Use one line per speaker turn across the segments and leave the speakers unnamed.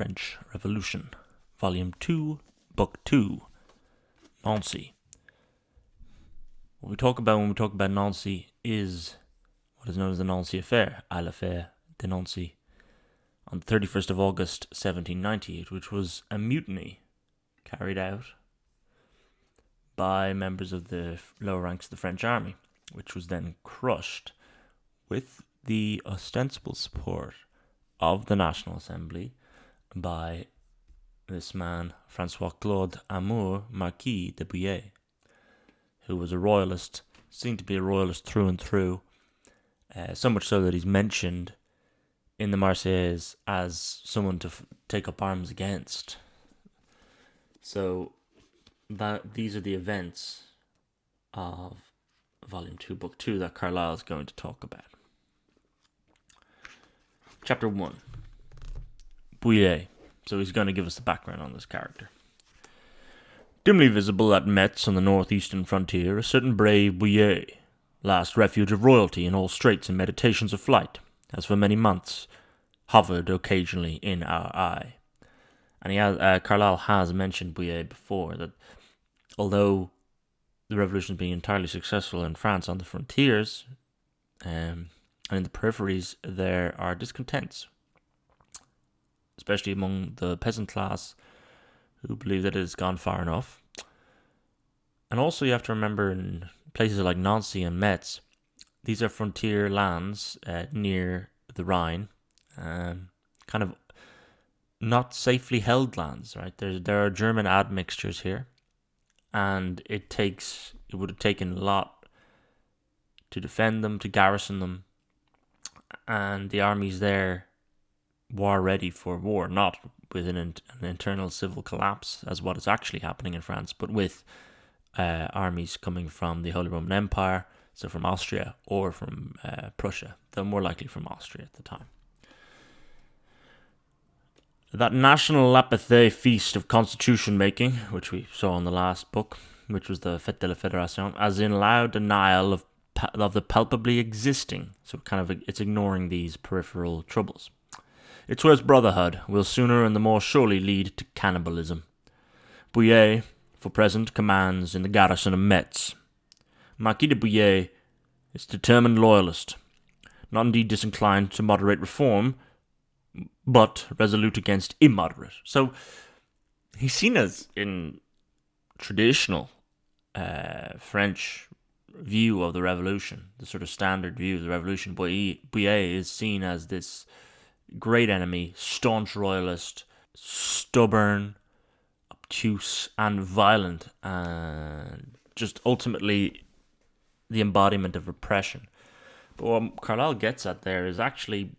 French Revolution, Volume 2, Book 2, Nanci. What we talk about when we talk about Nanci is what is known as the Nanci Affair, à l'affaire de Nanci, on the 31st of August 1798, which was a mutiny carried out by members of the lower ranks of the French army, which was then crushed with the ostensible support of the National Assembly by this man, François-Claude Amour, Marquis de Bouillé, who was a royalist, seen to be a royalist through and through, so much so that he's mentioned in the Marseillaise as someone to take up arms against. So these are the events of Volume 2, Book 2 that Carlyle is going to talk about. Chapter 1. Bouillé. So he's going to give us the background on this character. Dimly visible at Metz on the northeastern frontier, a certain brave Bouillé, last refuge of royalty in all straits and meditations of flight, has for many months hovered occasionally in our eye. And Carlyle has mentioned Bouillé before, that although the revolution has been entirely successful in France on the frontiers, and in the peripheries, there are discontents, especially among the peasant class, who believe that it has gone far enough. And also you have to remember, in places like Nanci and Metz, these are frontier lands near the Rhine, kind of not safely held lands, right? There are German admixtures here, and it would have taken a lot to defend them, to garrison them, and the armies there were ready for war, not with an internal civil collapse as what is actually happening in France, but with armies coming from the Holy Roman Empire, so from Austria or from Prussia, though more likely from Austria at the time. That national Lapithé feast of constitution making, which we saw in the last book, which was the Fête de la Fédération, as in loud denial of the palpably existing, so it's ignoring these peripheral troubles. Its worst brotherhood will sooner and the more surely lead to cannibalism. Bouillé, for present, commands in the garrison of Metz. Marquis de Bouillé is a determined loyalist, not indeed disinclined to moderate reform, but resolute against immoderate. So he's seen as, in traditional French view of the revolution, the sort of standard view of the revolution, Bouillé is seen as this great enemy, staunch royalist, stubborn, obtuse, and violent, and just ultimately the embodiment of repression. But what Carlyle gets at there is actually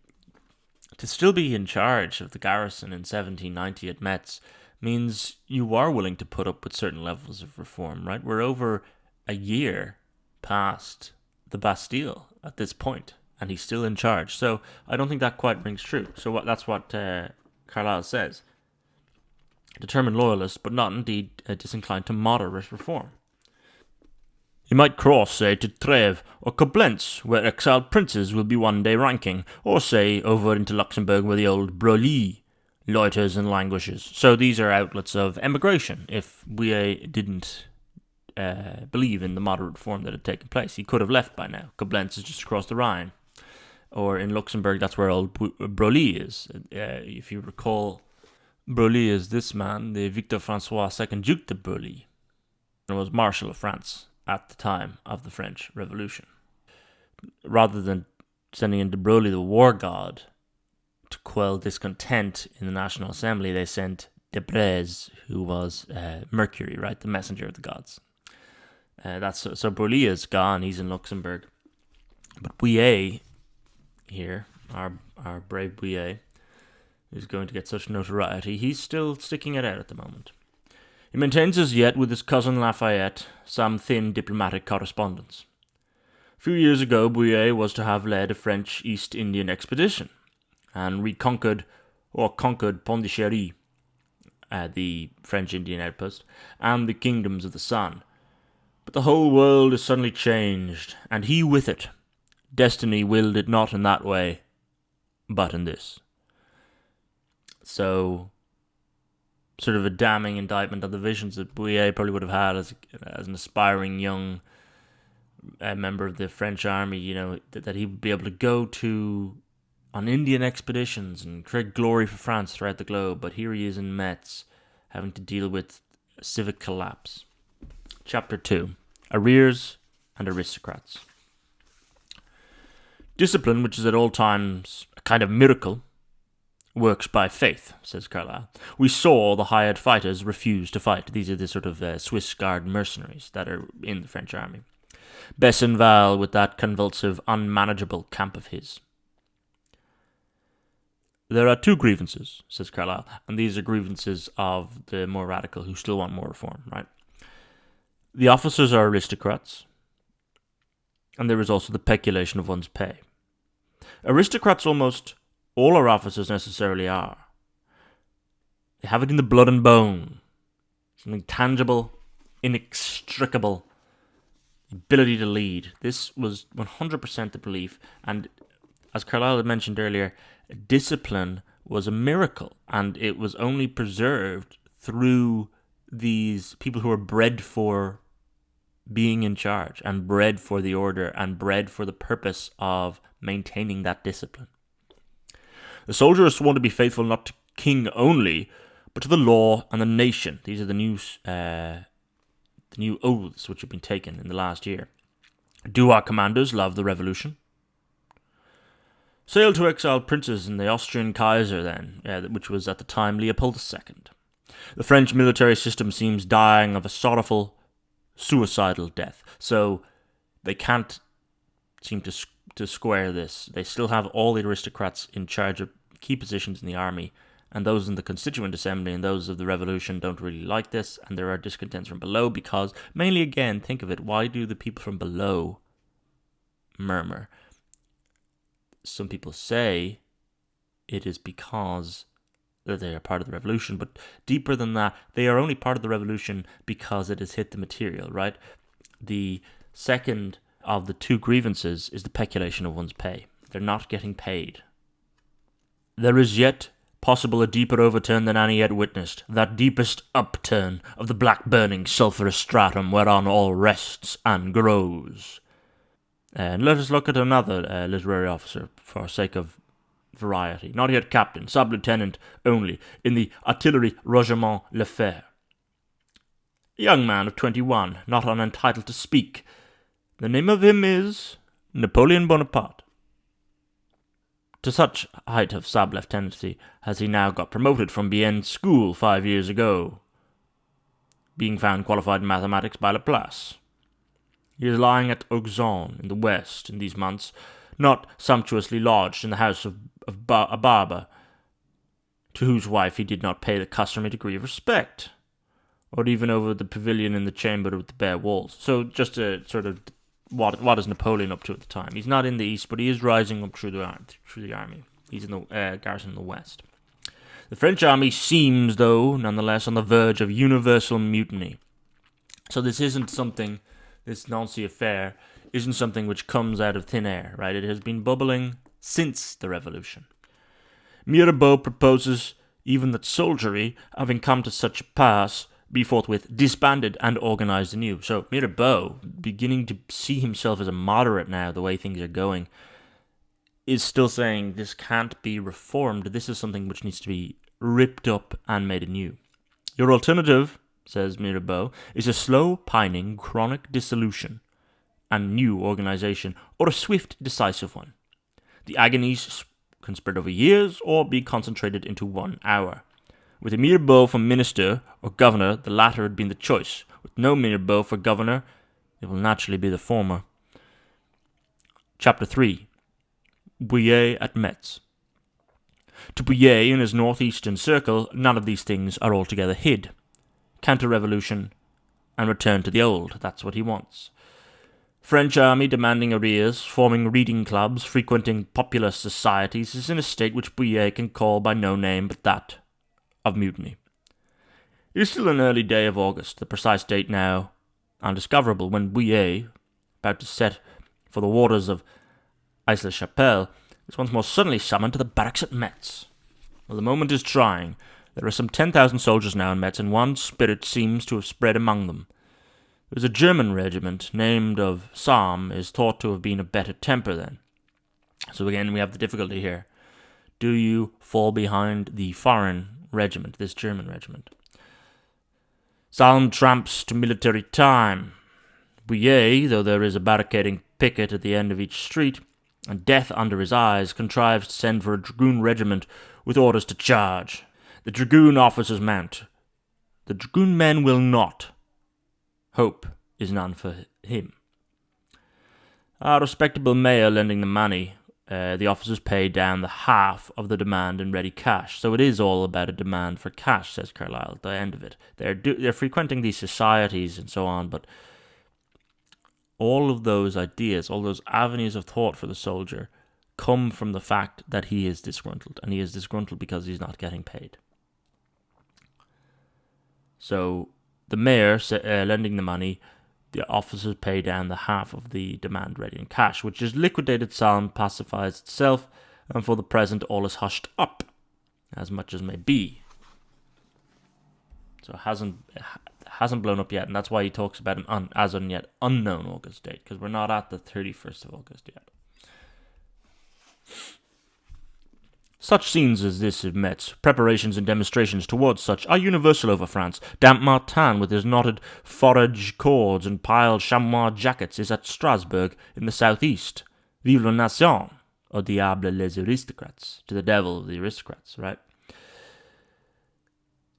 to still be in charge of the garrison in 1790 at Metz means you are willing to put up with certain levels of reform, right? We're over a year past the Bastille at this point, and he's still in charge. So I don't think that quite rings true. So that's what Carlyle says. Determined loyalist, but not indeed disinclined to moderate reform. He might cross, say, to Trèves or Coblentz, where exiled princes will be one day ranking, or say, over into Luxembourg, where the old Bouillie loiters and languishes. So these are outlets of emigration. If Bouillé didn't believe in the moderate reform that had taken place, he could have left by now. Coblentz is just across the Rhine. Or in Luxembourg, that's where old Broglie is. If you recall, Broglie is this man, the Victor Francois II Duc de Broglie, and was Marshal of France at the time of the French Revolution. Rather than sending in de Broglie, the war god, to quell discontent in the National Assembly, they sent Debrez, who was Mercury, right, the messenger of the gods. So Broglie is gone, he's in Luxembourg. But Bouillé here, our brave Bouillé, who's going to get such notoriety, he's still sticking it out at the moment. He maintains as yet with his cousin Lafayette some thin diplomatic correspondence. A few years ago, Bouillé was to have led a French East Indian expedition and conquered Pondichéry, the French Indian outpost, and the kingdoms of the Sun. But the whole world is suddenly changed, and he with it. Destiny willed it not in that way, but in this. So, sort of a damning indictment of the visions that Bouillé probably would have had as an aspiring young member of the French army, that he would be able to go on Indian expeditions and create glory for France throughout the globe. But here he is in Metz, having to deal with civic collapse. Chapter 2. Arrears and Aristocrats. Discipline, which is at all times a kind of miracle, works by faith, says Carlyle. We saw the hired fighters refuse to fight. These are the sort of Swiss Guard mercenaries that are in the French army. Besenval with that convulsive, unmanageable camp of his. There are two grievances, says Carlyle, and these are grievances of the more radical who still want more reform, right? The officers are aristocrats, and there is also the peculation of one's pay. Aristocrats almost all our officers necessarily are. They have it in the blood and bone. Something tangible, inextricable, ability to lead. This was 100% the belief, and as Carlyle had mentioned earlier, discipline was a miracle, and it was only preserved through these people who were bred for being in charge, and bred for the order, and bred for the purpose of maintaining that discipline. The soldier is sworn to be faithful not to king only, but to the law and the nation. These are the new oaths which have been taken in the last year. Do our commanders love the revolution? Sailed to exile princes in the Austrian Kaiser then, which was at the time Leopold II. The French military system seems dying of a sorrowful, suicidal death. So they can't seem to square this. They still have all the aristocrats in charge of key positions in the army, and those in the Constituent Assembly and those of the Revolution don't really like this, and there are discontents from below because, mainly again, think of it, why do the people from below murmur? Some people say it is because that they are part of the revolution, but deeper than that, they are only part of the revolution because it has hit the material, right? The second of the two grievances is the peculation of one's pay. They're not getting paid. There is yet possible a deeper overturn than any yet witnessed, that deepest upturn of the black burning sulphurous stratum whereon all rests and grows. And let us look at another literary officer for sake of variety. Not yet captain, sub-lieutenant only, in the artillery regiment Le Fer. A young man of 21, not unentitled to speak. The name of him is Napoleon Bonaparte. To such height of sub-lieutenancy has he now got promoted from Bienne's school 5 years ago, being found qualified in mathematics by Laplace. He is lying at Auxonne in the west in these months, not sumptuously lodged in the house of a barber, to whose wife he did not pay the customary degree of respect, or even over the pavilion in the chamber with the bare walls. So just a sort of what is Napoleon up to at the time? He's not in the east, but he is rising up through the army. He's in the garrison in the west. The French army seems, though, nonetheless, on the verge of universal mutiny. So this Nanci affair isn't something which comes out of thin air, right? It has been bubbling since the revolution. Mirabeau proposes even that soldiery, having come to such a pass, be forthwith disbanded and organized anew. So Mirabeau, beginning to see himself as a moderate now, the way things are going, is still saying this can't be reformed. This is something which needs to be ripped up and made anew. Your alternative, says Mirabeau, is a slow, pining, chronic dissolution and new organization, or a swift, decisive one. The agonies can spread over years or be concentrated into 1 hour. With a Mirabeau for minister or governor, the latter had been the choice. With no Mirabeau for governor, it will naturally be the former. Chapter 3. Bouillet at Metz. To Bouillet and his northeastern circle, none of these things are altogether hid. Counter-revolution and return to the old, that's what he wants. French army demanding arrears, forming reading clubs, frequenting popular societies, is in a state which Bouillet can call by no name but that of mutiny. It is still an early day of August, the precise date now undiscoverable, when Bouillet, about to set for the waters of Aix-la-Chapelle, is once more suddenly summoned to the barracks at Metz. Well, the moment is trying. There are some 10,000 soldiers now in Metz, and one spirit seems to have spread among them. There was a German regiment named of Sam is thought to have been of better temper then. So again, we have the difficulty here. Do you fall behind the foreign regiment, this German regiment? Salm tramps to military time. Bouillé, though there is a barricading picket at the end of each street, and death under his eyes, contrives to send for a dragoon regiment with orders to charge. The dragoon officers mount. The dragoon men will not. Hope is none for him. A respectable mayor lending the money, the officers pay down the half of the demand in ready cash. So it is all about a demand for cash, says Carlyle at the end of it. They're frequenting these societies and so on, but all of those ideas, all those avenues of thought for the soldier come from the fact that he is disgruntled, and he is disgruntled because he's not getting paid. So the mayor lending the money, the officers pay down the half of the demand ready in cash, which is liquidated. Salm pacifies itself, and for the present all is hushed up, as much as may be. So it hasn't blown up yet, and that's why he talks about an as on yet unknown August date, because we're not at the 31st of August yet. Such scenes as this of Metz, preparations and demonstrations towards such, are universal over France. Damp Martin, with his knotted forage cords and piled chamois jackets, is at Strasbourg in the southeast. Vive la nation, au diable les aristocrats, to the devil the aristocrats, right?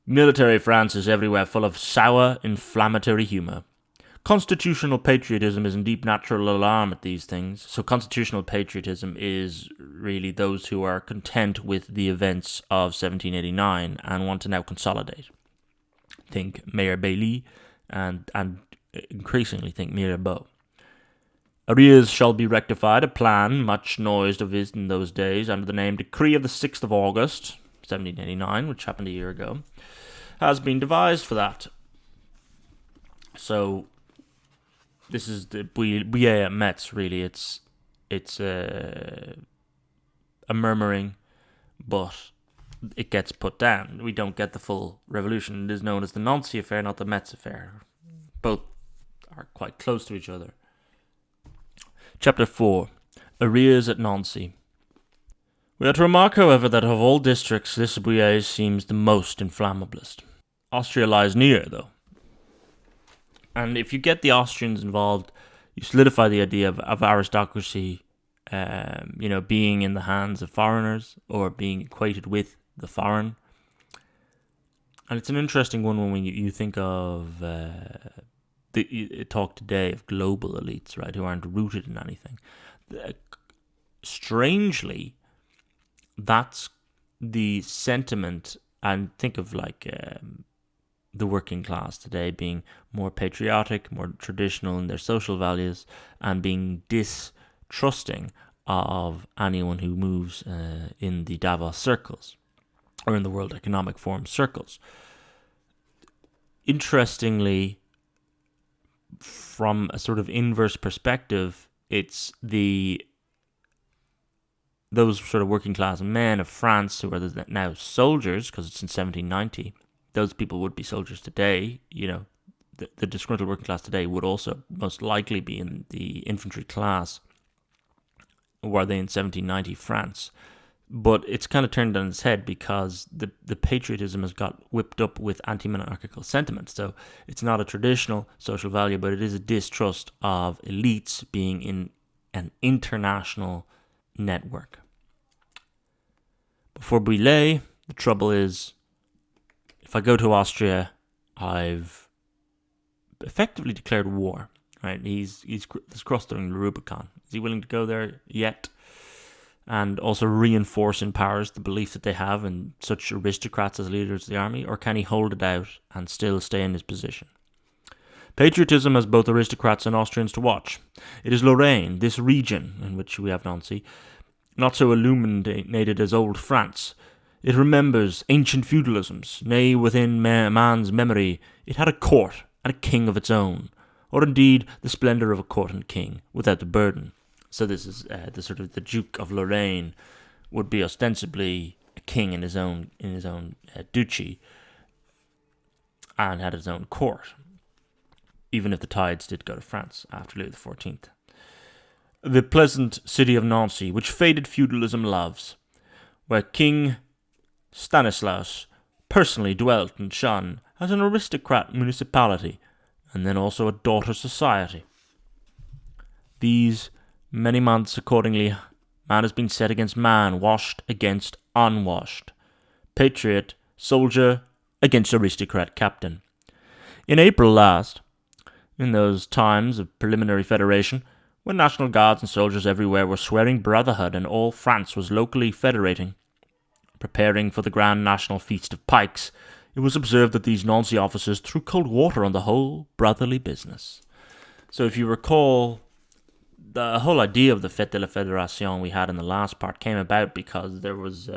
Military France is everywhere full of sour, inflammatory humour. Constitutional patriotism is in deep natural alarm at these things. So constitutional patriotism is really those who are content with the events of 1789 and want to now consolidate. Think Mayor Bouilly and increasingly think Mirabeau. Arrears shall be rectified, a plan much noised of in those days under the name Decree of the 6th of August, 1789, which happened a year ago, has been devised for that. So this is the Bouillé at Metz, really. It's a murmuring, but it gets put down. We don't get the full revolution. It is known as the Nanci affair, not the Metz affair. Both are quite close to each other. Chapter 4. Arrears at Nanci. We are to remark, however, that of all districts, this Bouillé seems the most inflammablest. Austria lies near, though. And if you get the Austrians involved, you solidify the idea of aristocracy, being in the hands of foreigners or being equated with the foreign. And it's an interesting one when you think of talk today of global elites, right, who aren't rooted in anything. Strangely, that's the sentiment, and think of the working class today being more patriotic, more traditional in their social values, and being distrusting of anyone who moves in the Davos circles or in the World Economic Forum circles. Interestingly, from a sort of inverse perspective, it's those sort of working class men of France who are now soldiers, because it's in 1790. Those people would be soldiers today. The disgruntled working class today would also most likely be in the infantry class, were they in 1790 France. But it's kind of turned on its head because the patriotism has got whipped up with anti-monarchical sentiment. So it's not a traditional social value, but it is a distrust of elites being in an international network. Before Bouillé, the trouble is, if I go to Austria, I've effectively declared war. Right? He's crossed the Rubicon. Is he willing to go there yet? And also reinforce in powers the belief that they have in such aristocrats as leaders of the army, or can he hold it out and still stay in his position? Patriotism has both aristocrats and Austrians to watch. It is Lorraine, this region in which we have Nancy, not so illuminated as old France. It remembers ancient feudalisms, nay, within man's memory, it had a court and a king of its own, or indeed the splendour of a court and king, without the burden. So this is the Duke of Lorraine would be ostensibly a king in his own duchy, and had his own court, even if the tides did go to France after Louis XIV. The pleasant city of Nancy, which faded feudalism loves, where King Stanislaus personally dwelt and shone as an aristocrat municipality, and then also a daughter society. These many months, accordingly, man has been set against man, washed against unwashed, patriot, soldier against aristocrat captain. In April last, in those times of preliminary federation, when national guards and soldiers everywhere were swearing brotherhood and all France was locally federating, preparing for the grand national feast of pikes, it was observed that these Nancy officers threw cold water on the whole brotherly business. So if you recall, the whole idea of the Fête de la Fédération we had in the last part came about because there was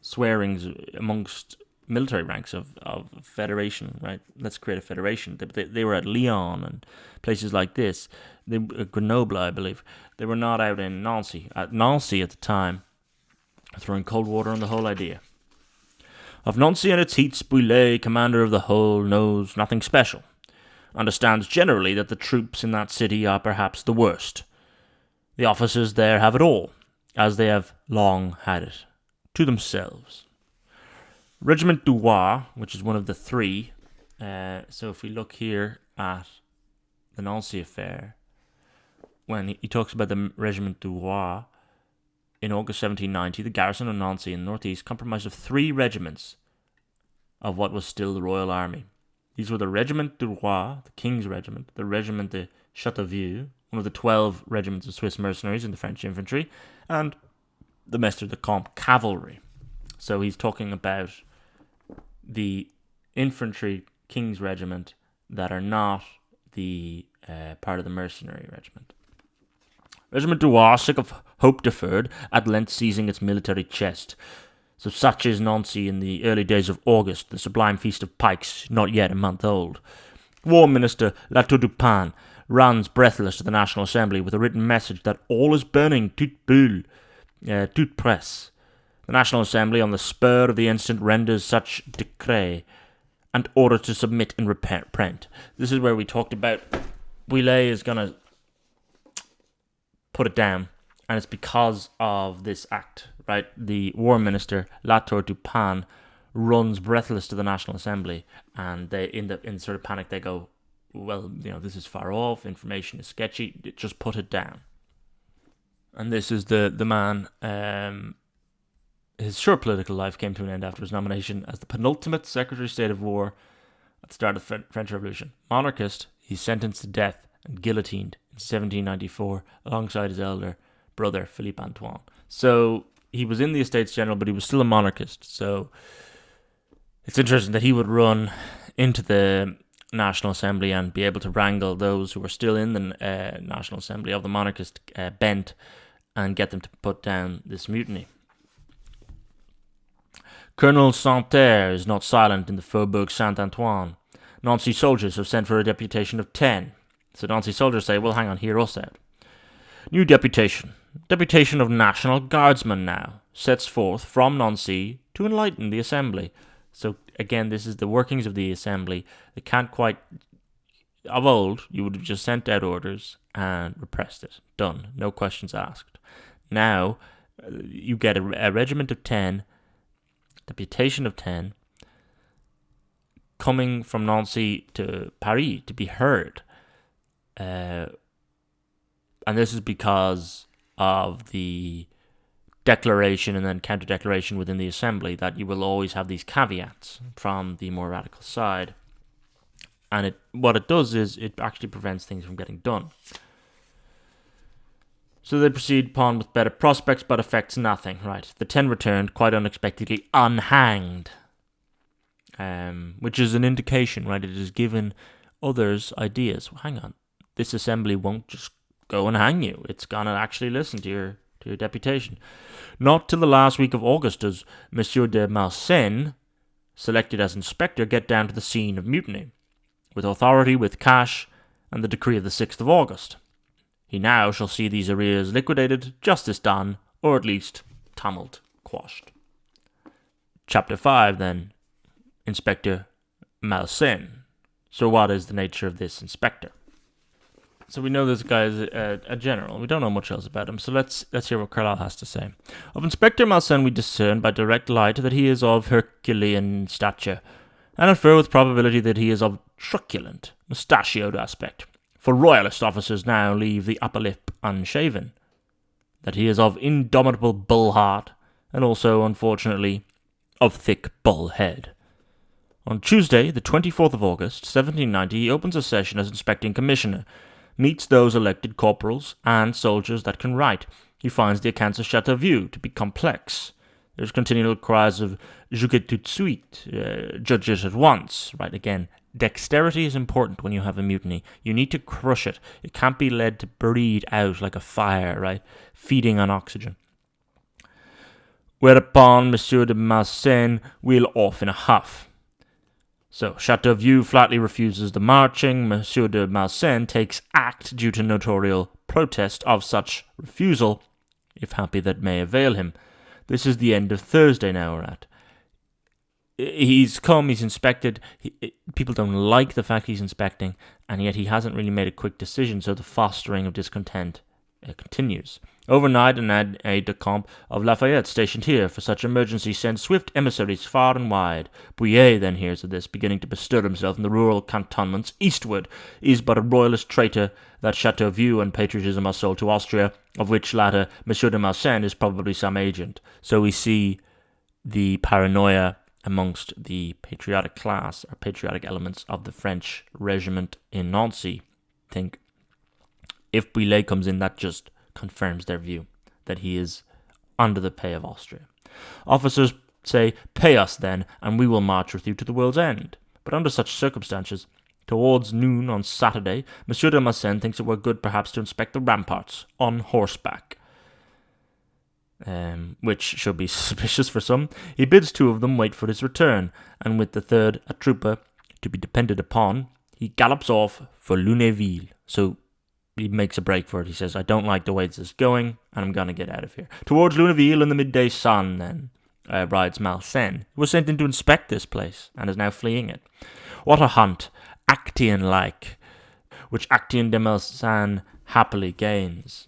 swearings amongst military ranks of federation, right? Let's create a federation. They were at Lyon and places like this. Grenoble, I believe. They were not out in Nancy. At Nancy at the time, throwing cold water on the whole idea. Of Nancy and its heats, Bouillé, commander of the whole, knows nothing special. Understands generally that the troops in that city are perhaps the worst. The officers there have it all, as they have long had it, to themselves. Regiment du Roi, which is one of the three, so if we look here at the Nancy affair, when he talks about the Regiment du Roi, in August 1790, the garrison of Nancy in the northeast comprised of 3 regiments of what was still the Royal Army. These were the Regiment du Roi, the King's Regiment, the Regiment de Chateauvieux, one of the 12 regiments of Swiss mercenaries in the French infantry, and the Mestre de Camp cavalry. So he's talking about the infantry King's Regiment that are not the part of the mercenary regiment. Regiment du Roi, sick of hope deferred, at length seizing its military chest. So such is Nancy in the early days of August, the sublime feast of pikes, not yet a month old. War Minister La Tour du Pin runs breathless to the National Assembly with a written message that all is burning, toute brûle, toute presse. The National Assembly, on the spur of the instant, renders such decree and order to submit and repent. This is where we talked about Bouillé is going to put it down, and it's because of this act, right? The War Minister, La Tour du Pin, runs breathless to the National Assembly, and they, in sort of panic, they go, well, this is far off, information is sketchy, just put it down. And this is the man, his short political life came to an end after his nomination as the penultimate Secretary of State of War at the start of the French Revolution. Monarchist, he's sentenced to death and guillotined in 1794 alongside his elder brother Philippe Antoine. So he was in the Estates General, but he was still a monarchist. So it's interesting that he would run into the National Assembly and be able to wrangle those who were still in the National Assembly of the monarchist bent and get them to put down this mutiny. Colonel Santerre is not silent in the Faubourg Saint-Antoine. Nancy soldiers have sent for a deputation of 10. So Nancy soldiers say, well, hang on, hear us out. New deputation. Deputation of National Guardsmen now sets forth from Nancy to enlighten the Assembly. So again, this is the workings of the Assembly. They can't quite... Of old, you would have just sent out orders and repressed it. Done. No questions asked. Now, you get a regiment of 10, deputation of 10, coming from Nancy to Paris to be heard. And this is because of the declaration and then counter-declaration within the Assembly that you will always have these caveats from the more radical side. And what it does is it actually prevents things from getting done. So they proceed upon with better prospects, but affects nothing, right? The 10 returned, quite unexpectedly, unhanged. Which is an indication, right? It has given others ideas. Well, hang on. This Assembly won't just go and hang you. It's going to actually listen to your deputation. Not till the last week of August does Monsieur de Malseigne, selected as inspector, get down to the scene of mutiny, with authority, with cash, and the decree of the 6th of August. He now shall see these arrears liquidated, justice done, or at least tumult quashed. Chapter 5, then, Inspector Malseigne. So what is the nature of this inspector? So we know this guy is a general. We don't know much else about him, so let's hear what Carlyle has to say. Of Inspector Malseigne we discern by direct light that he is of Herculean stature, and infer with probability that he is of truculent, mustachioed aspect, for royalist officers now leave the upper lip unshaven, that he is of indomitable bull heart, and also, unfortunately, of thick bull head. On Tuesday, the 24th of August, 1790, he opens a session as inspecting commissioner, meets those elected corporals and soldiers that can write. He finds the accounts of Chateauvieux to be complex. There's continual cries of "juge tout de suite," judge it at once. Right, again, dexterity is important when you have a mutiny. You need to crush it. It can't be led to breed out like a fire, right, feeding on oxygen. Whereupon Monsieur de Malseigne will off in a huff. So, Chateauvieux flatly refuses the marching. Monsieur de Malseigne takes act due to notorial protest of such refusal, if happy that may avail him. This is the end of Thursday now we're at. He's come, he's inspected. People don't like the fact he's inspecting, and yet he hasn't really made a quick decision, so the fostering of discontent continues. Overnight, an aide-de-camp of Lafayette, stationed here for such emergency, sends swift emissaries far and wide. Bouillé then hears of this, beginning to bestir himself in the rural cantonments eastward, is but a royalist traitor that Chateauvieux and patriotism are sold to Austria, of which latter Monsieur de Malseigne is probably some agent. So we see the paranoia amongst the patriotic class, or patriotic elements of the French regiment in Nanci. Think, if Bouillé comes in, that just confirms their view that he is under the pay of Austria. Officers say, "Pay us then, and we will march with you to the world's end." But under such circumstances, towards noon on Saturday, Monsieur de Malseigne thinks it were good perhaps to inspect the ramparts on horseback, which should be suspicious for some. He bids two of them wait for his return, and with the third, a trooper to be depended upon, he gallops off for Lunéville. So he makes a break for it. He says, "I don't like the way this is going, and I'm going to get out of here." Towards Lunéville in the midday sun, then, rides Malseigne, who was sent in to inspect this place, and is now fleeing it. What a hunt, Acteon-like, which Acteon de Malseigne happily gains.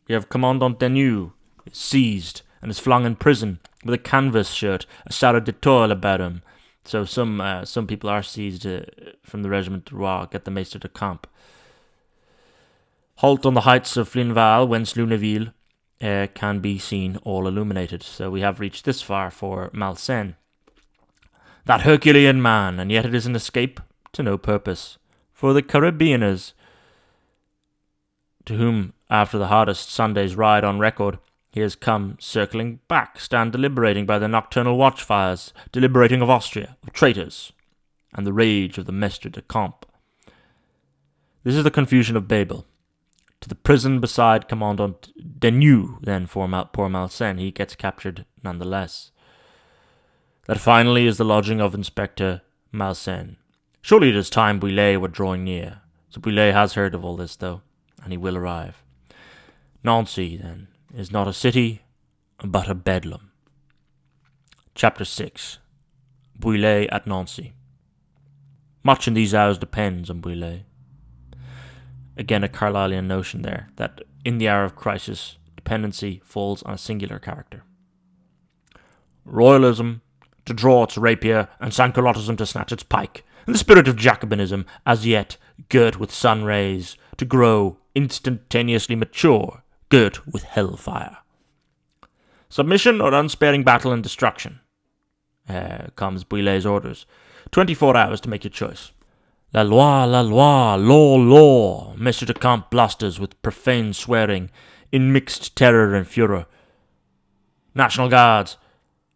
We have Commandant Deneux, seized, and is flung in prison, with a canvas shirt, a sarre d'étoile about him. So some people are seized from the Regiment de Roi, get the Maître de Camp. Halt on the heights of Flinval, whence Lunéville can be seen all illuminated. So we have reached this far for Malseigne. That Herculean man, and yet it is an escape to no purpose. For the Carabiners, to whom, after the hardest Sunday's ride on record, he has come circling back, stand deliberating by the nocturnal watchfires, deliberating of Austria, of traitors, and the rage of the Maître de Camp. This is the confusion of Babel. To the prison beside Commandant Deneux, then, for poor Malseigne, he gets captured nonetheless. That finally is the lodging of Inspector Malseigne. Surely it is time Bouillé were drawing near. So Bouillé has heard of all this, though, and he will arrive. Nancy, then, is not a city, but a bedlam. Chapter 6. Bouillé at Nancy. Much in these hours depends on Bouillé. Again, a Carlylean notion there, that in the hour of crisis, dependency falls on a singular character. Royalism to draw its rapier, and Sansculottism to snatch its pike, and the spirit of Jacobinism, as yet girt with sun rays, to grow instantaneously mature, girt with hellfire. Submission or unsparing battle and destruction, comes Bouillé's orders. 24 hours to make your choice. La loi, law, law, Maitre de Camp blusters with profane swearing, in mixed terror and furor. National Guards,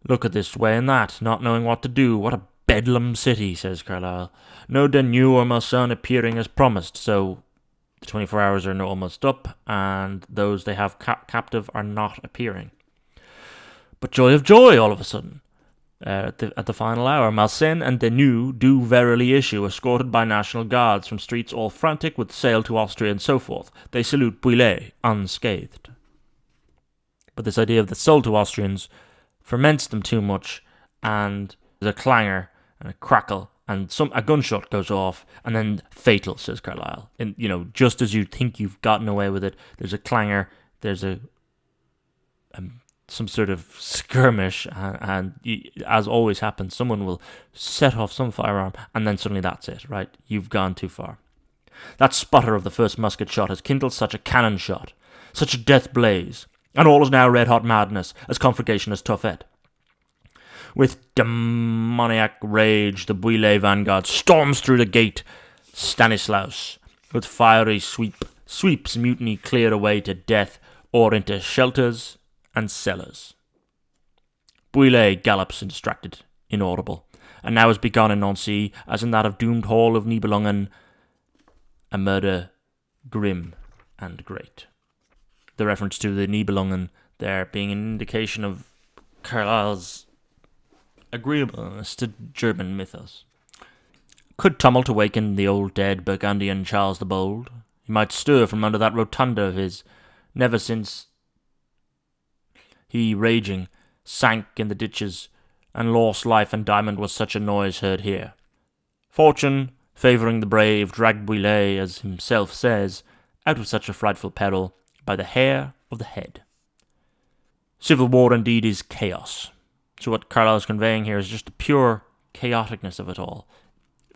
look at this way and that, not knowing what to do. What a bedlam city, says Carlyle. No Deneux or Malseigne appearing as promised, so the 24 hours are almost up, and those they have captive are not appearing. But joy of joy, all of a sudden. At the final hour, Malseigne and Deneux do verily issue, escorted by National Guards from streets all frantic with sail to Austria and so forth. They salute Bouillé unscathed. But this idea of the sold to Austrians ferments them too much, and there's a clangor and a crackle, and a gunshot goes off, and then fatal, says Carlyle. And, just as you think you've gotten away with it, there's a clangor, there's some sort of skirmish, and as always happens, someone will set off some firearm, and then suddenly that's it, right? You've gone too far. That sputter of the first musket shot has kindled such a cannon shot, such a death blaze, and all is now red-hot madness, as conflagration as Toffet. With demoniac rage, the Bouillet vanguard storms through the gate. Stanislaus, with fiery sweeps mutiny clear away to death, or into shelters and cellars. Bouillet gallops distracted, inaudible, and now has begun in Nanci, as in that of doomed hall of Nibelungen, a murder grim and great. The reference to the Nibelungen there being an indication of Carlyle's agreeableness to German mythos. Could tumult awaken the old dead Burgundian Charles the Bold? He might stir from under that rotunda of his, never since he, raging, sank in the ditches, and lost life and diamond was such a noise heard here. Fortune, favouring the brave, dragged Bouillet, as himself says, out of such a frightful peril by the hair of the head. Civil war indeed is chaos. So what Carlyle is conveying here is just the pure chaoticness of it all.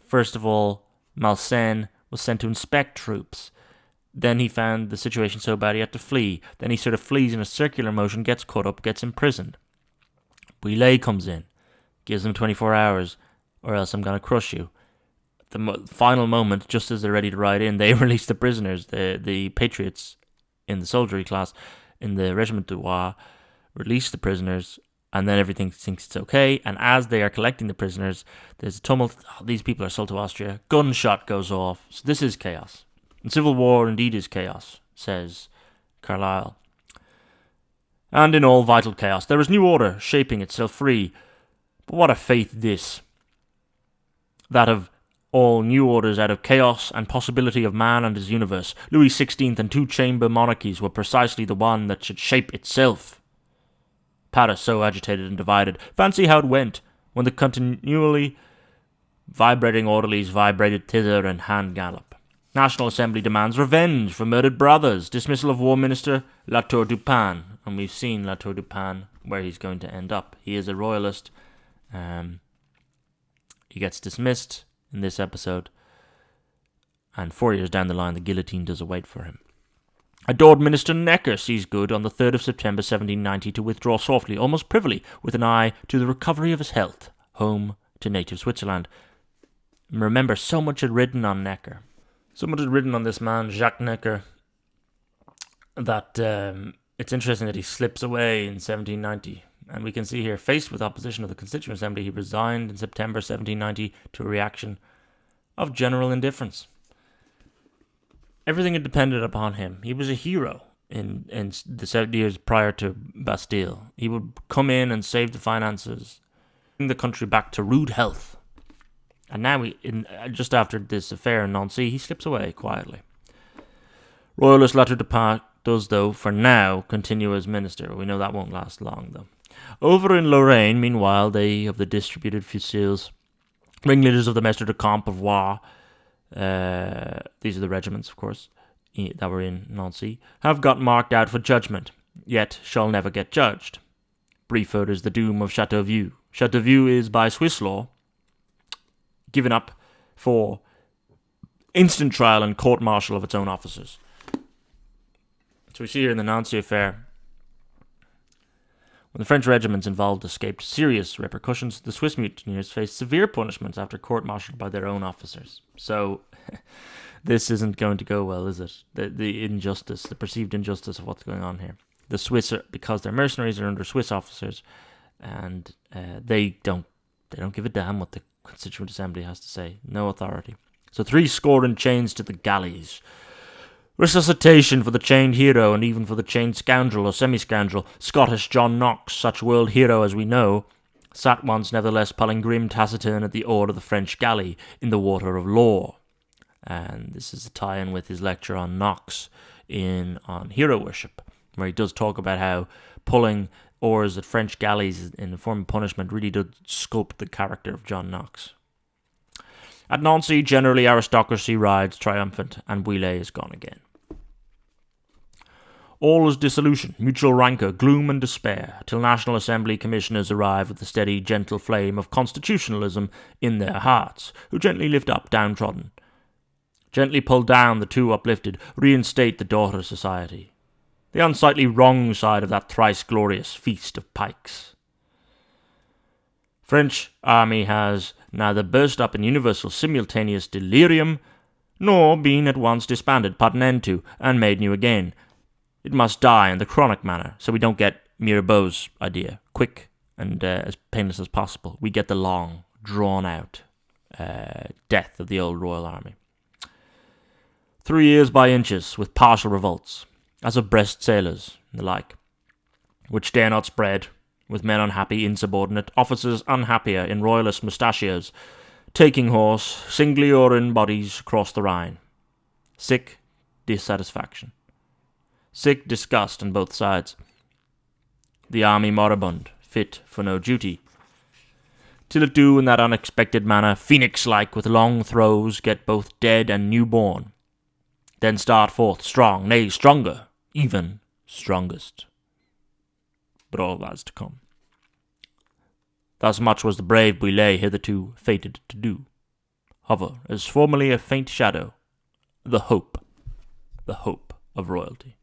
First of all, Malseigne was sent to inspect troops. Then he found the situation so bad he had to flee. Then he sort of flees in a circular motion, gets caught up, gets imprisoned. Bouillet comes in, gives them 24 hours, or else I'm going to crush you. The final moment, just as they're ready to ride in, they release the prisoners, the patriots in the soldiery class, in the Regiment de Roy, release the prisoners, and then everything thinks it's okay. And as they are collecting the prisoners, there's a tumult. Oh, these people are sold to Austria. Gunshot goes off. So this is chaos. And civil war indeed is chaos, says Carlyle. And in all vital chaos, there is new order shaping itself free. But what a faith this! That of all new orders out of chaos and possibility of man and his universe. Louis XVI and two-chamber monarchies were precisely the one that should shape itself. Paris so agitated and divided. Fancy how it went when the continually vibrating orderlies vibrated thither and hand gallop. National Assembly demands revenge for murdered brothers. Dismissal of War Minister Latour du Pan. And we've seen Latour du Pan, where he's going to end up. He is a royalist. He gets dismissed in this episode. And 4 years down the line, the guillotine does await for him. Adored Minister Necker sees good on the 3rd of September 1790 to withdraw softly, almost privily, with an eye to the recovery of his health, home to native Switzerland. Remember, so much had written on Necker. So much had written on this man, Jacques Necker, that it's interesting that he slips away in 1790. And we can see here, faced with opposition of the Constituent Assembly, he resigned in September 1790 to a reaction of general indifference. Everything had depended upon him. He was a hero in the 7 years prior to Bastille. He would come in and save the finances, bring the country back to rude health. And now, just after this affair in Nancy, he slips away quietly. Royalist Latour du Pan does, though, for now, continue as minister. We know that won't last long, though. Over in Lorraine, meanwhile, they of the distributed fusils, ringleaders of the Mestre de Camp of Roy, these are the regiments, of course, that were in Nancy, have got marked out for judgment, yet shall never get judged. Briefer is the doom of Chateauvieux. Chateauvieux is, by Swiss law, given up for instant trial and court-martial of its own officers. So we see here in the Nancy affair, when the French regiments involved escaped serious repercussions, the Swiss mutineers faced severe punishments after court-martialed by their own officers. So, this isn't going to go well, is it? The injustice, the perceived injustice of what's going on here. The Swiss, because they're mercenaries, are under Swiss officers, and they don't give a damn what the Constituent Assembly has to say. No authority. So 3 score in chains to the galleys. Resuscitation for the chained hero, and even for the chained scoundrel or semi-scoundrel. Scottish John Knox, such world hero as we know, sat once nevertheless pulling grim taciturn at the oar of the French galley in the water of law. And this is a tie-in with his lecture on Knox on hero worship, where he does talk about how pulling oars at French galleys in the form of punishment really did sculpt the character of John Knox. At Nanci, generally aristocracy rides triumphant, and Bouillé is gone again. All is dissolution, mutual rancour, gloom and despair, till National Assembly commissioners arrive with the steady, gentle flame of constitutionalism in their hearts, who gently lift up downtrodden, gently pull down the too uplifted, reinstate the daughter society, the unsightly wrong side of that thrice glorious feast of pikes. French army has neither burst up in universal simultaneous delirium, nor been at once disbanded, put an end to, and made new again. It must die in the chronic manner, so we don't get Mirabeau's idea, quick and as painless as possible. We get the long, drawn-out death of the old royal army. 3 years by inches, with partial revolts, as of Brest sailors and the like, which dare not spread, with men unhappy, insubordinate, officers unhappier in royalist mustachios, taking horse, singly or in bodies, across the Rhine. Sick dissatisfaction. Sick disgust on both sides. The army moribund, fit for no duty. Till it do in that unexpected manner, phoenix-like, with long throes, get both dead and new-born. Then start forth strong, nay, stronger, even strongest. But all that's to come. Thus much was the brave Bouillé hitherto fated to do. Hover, as formerly a faint shadow, the hope of royalty.